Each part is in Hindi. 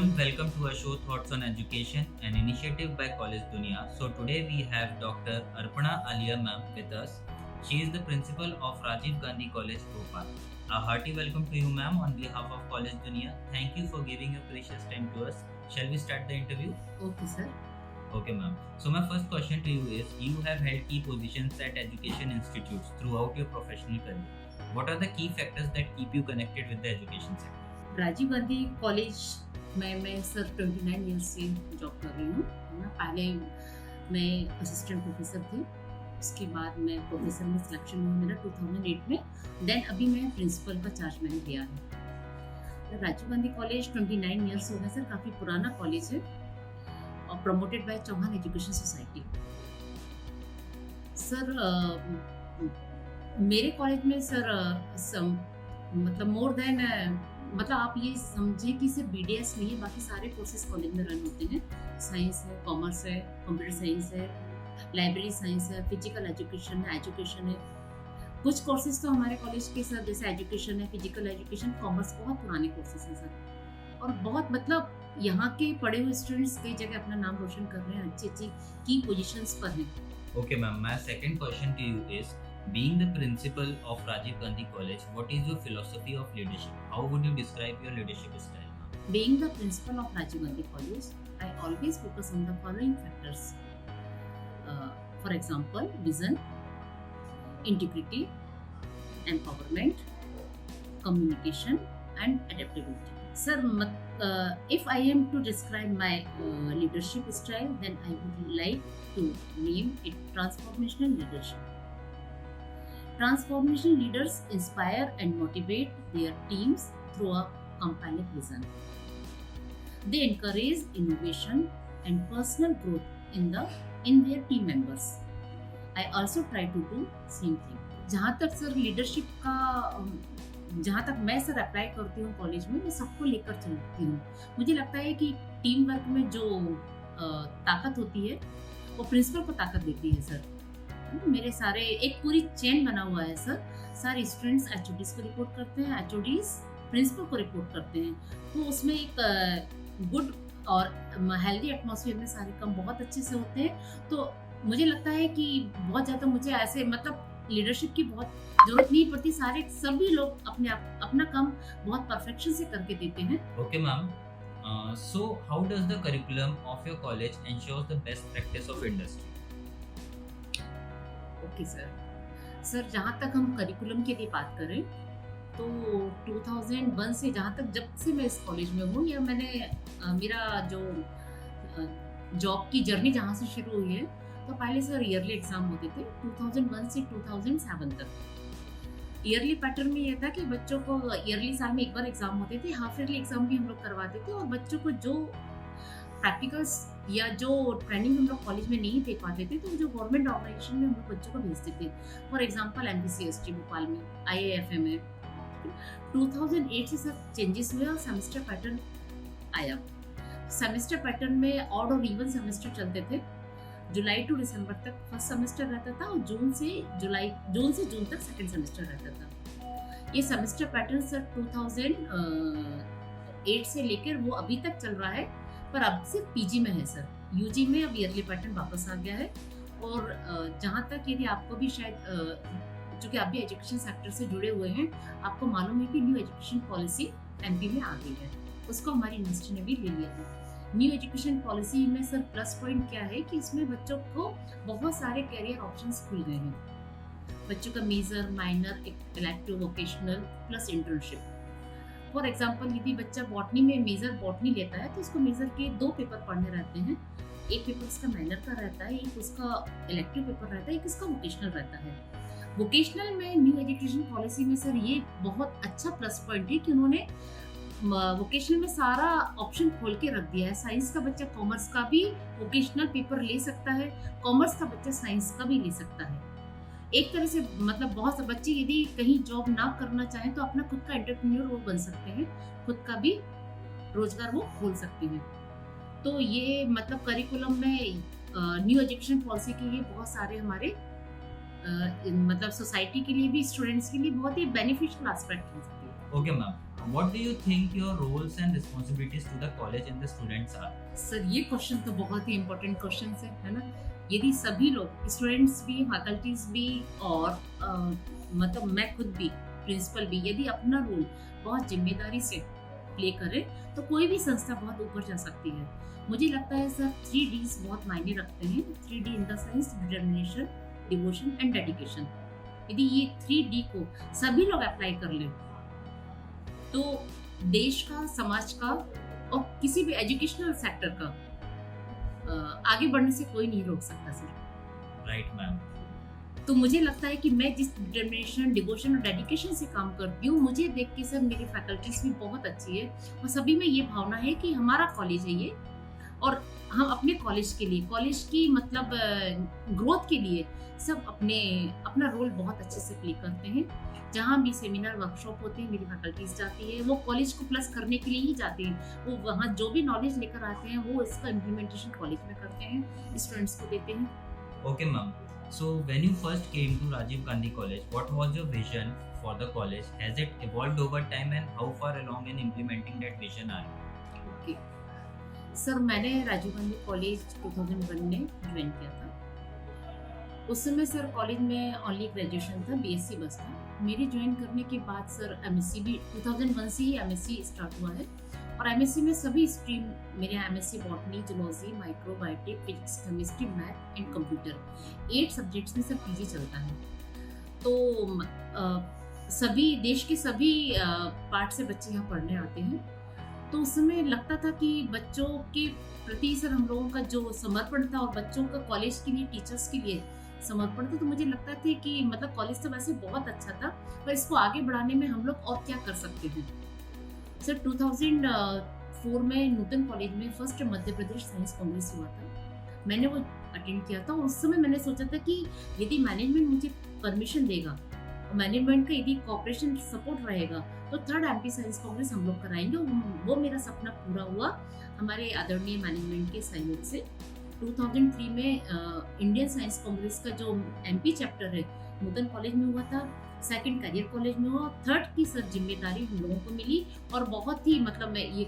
everyone, welcome to our show Thoughts on Education, an initiative by College Dunia. So today we have Dr. Arpana Alia ma'am with us. She is the principal of Rajiv Gandhi College, Bhopal. A hearty welcome to you ma'am on behalf of College Dunia. Thank you for giving your precious time to us. Shall we start the interview? Okay, sir. Okay ma'am. So my first question to you is, you have held key positions at education institutes throughout your professional career. What are the key factors that keep you connected with the education sector? Rajiv Gandhi college में मैं सर 29 ईयर्स से जॉब कर रही हूँ, है ना। पहले मैं असिस्टेंट प्रोफेसर थी, उसके बाद मैं प्रोफेसर में सिलेक्शन हुआ मेरा 2008 में। देन अभी मैं प्रिंसिपल का चार्ज मैंने लिया है। राजीव गांधी कॉलेज 29 ईयर्स हो गए सर, काफ़ी पुराना कॉलेज है और promoted by Chauhan education society. Sir मेरे कॉलेज में सर मतलब मोर देन मतलब आप ये समझे कि सिर्फ BDS नहीं है, बाकी सारे कोर्सेज कॉलेज में रन होते हैं। साइंस है, कॉमर्स है, कंप्यूटर साइंस है, लाइब्रेरी साइंस है, फिजिकल एजुकेशन है। कुछ कोर्सेज तो हमारे कॉलेज के सर जैसे एजुकेशन है, फिजिकल एजुकेशन, कॉमर्स बहुत पुराने कोर्सेज हैं सर। और बहुत मतलब यहाँ के पढ़े हुए स्टूडेंट्स कई जगह अपना नाम रोशन कर रहे हैं, अच्छी की पोजीशंस पर हैं। Okay, ma'am. My second question to you is, being the principal of Rajiv Gandhi College, what is your philosophy of leadership? How would you describe your leadership style, ma'am? Being the principal of Rajiv Gandhi College, I always focus on the following factors. For example, vision, integrity, empowerment, communication, and adaptability. Sir, if I am to describe my leadership style, then I would like to name it transformational leadership. Transformational leaders inspire and motivate their teams through a compelling vision. They encourage innovation and personal growth in their team members. I also try to do same thing. जहाँ तक सर लीडरशिप का जहाँ तक मैं सर अप्लाई करती हूँ कॉलेज में, मैं सबको लेकर चलती हूँ। मुझे लगता है कि टीम वर्क में जो ताकत होती है वो प्रिंसिपल को ताकत देती है सर। मेरे सारे एक पूरी चेन बना हुआ है सर। सारे स्टूडेंट्स HODs को रिपोर्ट करते हैं, HODs प्रिंसिपल को रिपोर्ट करते हैं। तो उसमें एक गुड और हेल्दी एटमॉस्फेयर में सारे काम बहुत अच्छे से होते हैं। तो मुझे लगता है कि बहुत ज़्यादा मुझे ऐसे मतलब लीडरशिप की बहुत जरूरत नहीं पड़ती। सभी लोग अपना काम बहुत परफेक्शन से करके देते हैं। Okay, ma'am. So how does the curriculum of your college ensures the best practice of industry? Okay sir जहाँ तक हम करिकुलम की यदि बात करें तो 2001 से जब से मैं इस कॉलेज में हूँ, या मैंने मेरा जो जॉब की जर्नी जहाँ से शुरू हुई है, तो पहले सर ईयरली एग्जाम होते थे 2001 से 2007 तक। ईयरली पैटर्न में यह था कि बच्चों को ईयरली साल में एक बार एग्जाम होते थे, हाफ ईयरली एग्जाम भी हम लोग करवाते थे, और बच्चों को जो प्रैक्टिकल्स या जो ट्रेनिंग हम लोग कॉलेज में नहीं दे पाते थे तो जो गवर्नमेंट ऑर्गेनाइजेशन में हम लोग बच्चों को भेजते थे। फॉर एग्जांपल MPCST भोपाल में, IIFM में 2008 से सब चेंजेस हुए और सेमेस्टर पैटर्न आया। सेमेस्टर पैटर्न में ऑड और इवन सेमेस्टर चलते थे। जुलाई टू दिसंबर तक फर्स्ट सेमेस्टर रहता था और जून से जून तक सेकंड सेमेस्टर रहता था। ये सेमेस्टर पैटर्न सर 2008 से लेकर वो अभी तक चल रहा है, पर अब सिर्फ PG में है सर। UG में अब ईयरली पैटर्न वापस आ गया है। और जहाँ तक यदि आपको भी शायद चूँकि आप भी एजुकेशन सेक्टर से जुड़े हुए हैं, आपको मालूम है कि न्यू एजुकेशन पॉलिसी MP में आ गई है, उसको हमारी यूनिवर्सिटी ने भी ले लिया है। न्यू एजुकेशन पॉलिसी में सर प्लस पॉइंट क्या है कि इसमें बच्चों को बहुत सारे करियर ऑप्शंस खुल गए हैं। बच्चों का major, minor, elective, vocational plus internship. For example यदि बच्चा बॉटनी में मेजर बॉटनी लेता है तो उसको मेजर के 2 पेपर पढ़ने रहते हैं। एक पेपर उसका माइनर का रहता है, एक उसका इलेक्टिव पेपर रहता है, एक उसका वोकेशनल रहता है। वोकेशनल में न्यू एजुकेशन पॉलिसी में सर ये बहुत अच्छा प्लस पॉइंट है कि उन्होंने वोकेशनल में सारा ऑप्शन खोल के रख दिया है। साइंस का बच्चा कॉमर्स का भी वोकेशनल पेपर ले सकता है, कॉमर्स का बच्चा साइंस का भी ले सकता है। एक तरह से मतलब बहुत से बच्चे यदि कहीं जॉब ना करना चाहें तो अपना खुद का एंटरप्रेन्योर वो बन सकते हैं, खुद का भी रोजगार वो खोल सकते हैं। तो ये मतलब करिकुलम में न्यू एजुकेशन पॉलिसी के लिए बहुत सारे हमारे मतलब सोसाइटी के लिए भी, स्टूडेंट्स के लिए बहुत ही बेनिफिशियल एस्पेक्ट हो सकते हैं। Okay, ma'am. What do you think your roles and responsibilities to the college and the students are? Sir ये क्वेश्चन तो बहुत ही इम्पोर्टेंट क्वेश्चन है ना। यदि सभी लोग स्टूडेंट्स भी, फैकल्टीज भी और मतलब मैं खुद भी, प्रिंसिपल भी, यदि अपना रोल बहुत जिम्मेदारी से प्ले करें तो कोई भी संस्था बहुत ऊपर जा सकती है। मुझे लगता है सर 3Ds बहुत मायने रखते हैं। 3D in the sense determination, devotion and dedication. यदि ये 3D को सभी लोग अप्लाई कर लें तो देश का, समाज का और किसी भी एजुकेशनल सेक्टर का आगे बढ़ने से कोई नहीं रोक सकता सर। Right, ma'am. तो मुझे लगता है कि मैं जिस डिटर्मिनेशन, डिवोशन और डेडिकेशन से काम करती हूँ, मुझे देख के सर मेरी फैकल्टीज भी बहुत अच्छी है और सभी में ये भावना है कि हमारा कॉलेज है ये और हम अपने कॉलेज के लिए, कॉलेज की मतलब ग्रोथ के लिए सब अपना रोल बहुत अच्छे से प्ले करते हैं। जहाँ भी सेमिनार, वर्कशॉप होते हैं, मेरी फैकल्टीज जाती है, वो कॉलेज को प्लस करने के लिए ही जाते हैं। वो वहाँ जो भी नॉलेज लेकर आते हैं वो इसका इम्प्लीमेंटेशन कॉलेज में करते हैं, स्टूडेंट्स को देते हैं। Okay, ma'am. So, when you first came to Rajiv Gandhi College, what was your vision for the college? Has it evolved over time, and how far along in implementing that vision are you? Okay sir, मैंने राजीव गांधी कॉलेज 2001 में ज्वाइन किया था। उस समय सर कॉलेज में ओनली ग्रेजुएशन था, बीएससी बस था। मेरे ज्वाइन करने के बाद सर एमएससी भी 2001 से ही एमएससी स्टार्ट हुआ है और एमएससी में सभी स्ट्रीम मेरे MSc botany, zoology, microbiotic, physics, chemistry, math and computer 8 subjects में सर पीजी चलता है। तो सभी देश के सभी पार्ट से बच्चे यहाँ पढ़ने आते हैं। तो उस समय लगता था कि बच्चों के प्रति सर हम लोगों का जो समर्पण था और बच्चों का कॉलेज के लिए, टीचर्स के लिए समर्पण था, तो मुझे लगता था कि मतलब कॉलेज तो वैसे बहुत अच्छा था पर इसको आगे बढ़ाने में हम लोग और क्या कर सकते हैं। सर 2004 में नूतन कॉलेज में फर्स्ट मध्य प्रदेश साइंस कांग्रेस हुआ था। मैंने वो अटेंड किया था। उस समय मैंने सोचा था कि यदि मैनेजमेंट मुझे परमिशन देगा और मैनेजमेंट का यदि कोऑपरेशन सपोर्ट रहेगा तो थर्ड एमपी साइंस कांग्रेस हम लोग कराएंगे। वो मेरा सपना पूरा हुआ हमारे आदरणीय मैनेजमेंट के सहयोग से। 2003 में इंडियन साइंस कांग्रेस का जो एमपी चैप्टर है नूतन कॉलेज में हुआ था, सेकंड करियर कॉलेज में हुआ, थर्ड की सर जिम्मेदारी हम लोगों को मिली और बहुत ही मतलब ये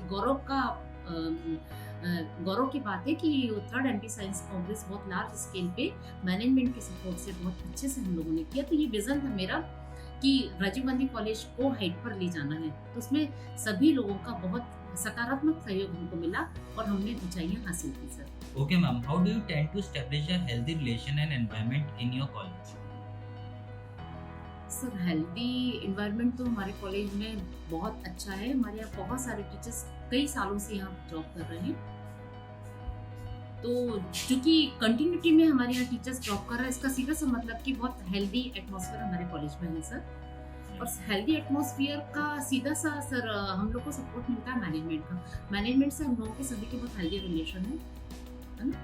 गौरव की बात है कि थर्ड एमपी साइंस कांग्रेस बहुत लार्ज स्केल पे मैनेजमेंट के सपोर्ट से बहुत अच्छे से हम लोगों ने किया। तो ये विजन था मेरा कि राजीव गांधी कॉलेज को हाइट पर ले जाना है। तो उसमें सभी लोगों का बहुत सकारात्मक सहयोग हमको मिला और हमने ऊंचाइयां हासिल की sir. Okay, ma'am. How do you tend to establish a healthy relation and environment in your college? Sir healthy environment तो हमारे कॉलेज में बहुत अच्छा है। हमारे यहाँ बहुत सारे टीचर्स कई सालों से यहाँ जॉब कर रहे हैं। तो चूंकि कंटिन्यूटी में हमारे यहाँ टीचर्स जॉब कर रहे हैं, इसका सीधा सा मतलब कि बहुत हेल्दी एटमॉस्फेयर हमारे कॉलेज में है सर। और हेल्दी एटमॉस्फेयर का सीधा सा सर हम लोग को सपोर्ट मिलता है मैनेजमेंट का। मैनेजमेंट से हम लोगों के सभी के बहुत हेल्दी रिलेशन है ना।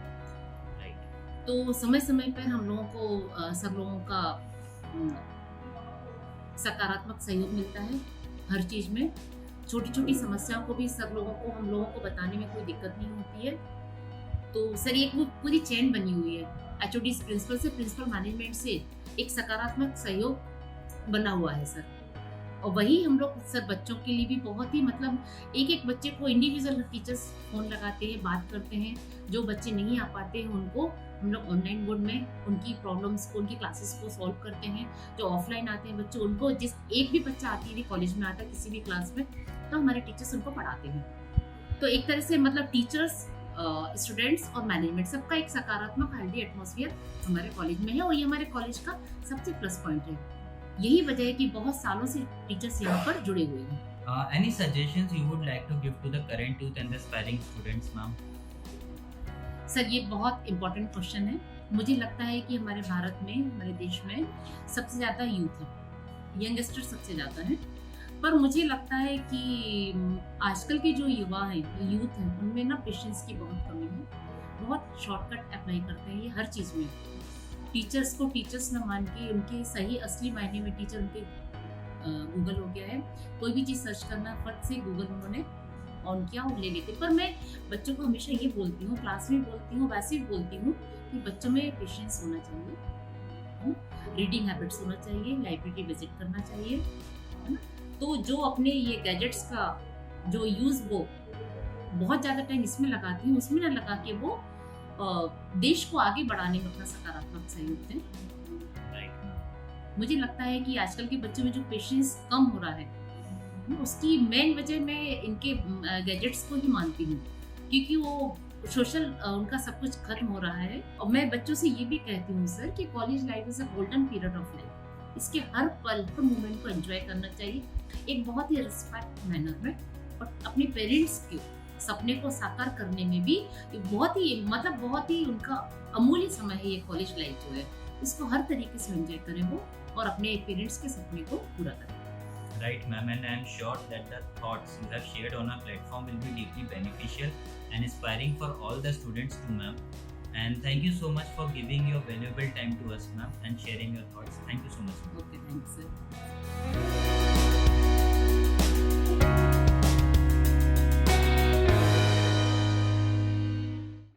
तो समय समय पर हम लोगों को सब लोगों का सकारात्मक सहयोग मिलता है हर चीज़ में। छोटी छोटी समस्याओं को भी सब लोगों को, हम लोगों को बताने में कोई दिक्कत नहीं होती है। तो सर ये पूरी चेन बनी हुई है, एचओडी प्रिंसिपल से, प्रिंसिपल मैनेजमेंट से एक सकारात्मक सहयोग बना हुआ है सर। और वही हम लोग सर बच्चों के लिए भी बहुत ही मतलब एक एक बच्चे को इंडिविजुअल टीचर्स फोन लगाते हैं, बात करते हैं। जो बच्चे नहीं आ पाते हैं उनको हम लोग ऑनलाइन मोड में उनकी प्रॉब्लम्स को, उनकी क्लासेस को सॉल्व करते हैं। जो ऑफलाइन आते हैं बच्चे, उनको जिस एक भी बच्चा आती है कॉलेज में आता है किसी भी क्लास में, तो हमारे टीचर्स उनको पढ़ाते हैं। तो एक तरह से मतलब टीचर्स, स्टूडेंट्स और मैनेजमेंट सबका एक सकारात्मक हेल्दी एटमॉस्फेयर हमारे कॉलेज में है और ये हमारे कॉलेज का सबसे प्लस पॉइंट है। यही वजह है कि बहुत सालों से टीचर्स यहाँ पर जुड़े हुए हैं। Any suggestions you would like to give to the current youth and the aspiring students, ma'am? Sir ये बहुत इम्पोर्टेंट क्वेश्चन है। मुझे लगता है कि हमारे भारत में, हमारे देश में सबसे ज़्यादा यूथ है, यंगस्टर सबसे ज़्यादा है। पर मुझे लगता है कि आजकल के जो युवा हैं, यूथ हैं, उनमें ना पेशेंस की बहुत कमी है। बहुत शॉर्टकट अप्लाई करते हैं ये हर चीज़ में। टीचर्स को टीचर्स न मान के उनके सही असली मायने में टीचर उनके गूगल हो गया है। कोई भी चीज़ सर्च करना फट से गूगल उन्होंने ऑन किया और ले लेते। पर मैं बच्चों को हमेशा ये बोलती हूँ, क्लास में बोलती हूँ, वैसे भी बोलती हूँ कि बच्चों में पेशेंस होना चाहिए, रीडिंग हैबिट्स होना चाहिए, लाइब्रेरी विजिट करना चाहिए, है ना। तो जो अपने ये गैजेट्स का जो यूज़ वो बहुत ज़्यादा टाइम इसमें लगाते हैं, उसमें ना लगा के वो देश को आगे बढ़ाने में अपना सकारात्मक सहयोग दें। राइट। मुझे लगता है कि आजकल के बच्चों में जो पेशेंस कम हो रहा है, उसकी मेन वजह मैं इनके गैजेट्स को ही मानती हूँ, क्योंकि वो सोशल उनका सब कुछ खत्म हो रहा है। और मैं बच्चों से ये भी कहती हूँ सर कि college life is a golden period of life. इसके हर पल हर मोमेंट को एंजॉय करना चाहिए एक बहुत ही रिस्पेक्ट मैनर में, और अपने पेरेंट्स के सपने को साकार करने में भी बहुत ही उनका अमूल्य समय है ये कॉलेज लाइफ जो है। इसको हर तरीके से एंजॉय करें वो, और अपने पेरेंट्स के सपने को पूरा करें। Right, ma'am, and I am sure that the thoughts you have shared on our platform will be deeply beneficial and inspiring for all the students too, ma'am. And thank you so much for giving your valuable time to us, ma'am, and sharing your thoughts. Thank you so much, ma'am. Okay, thanks sir.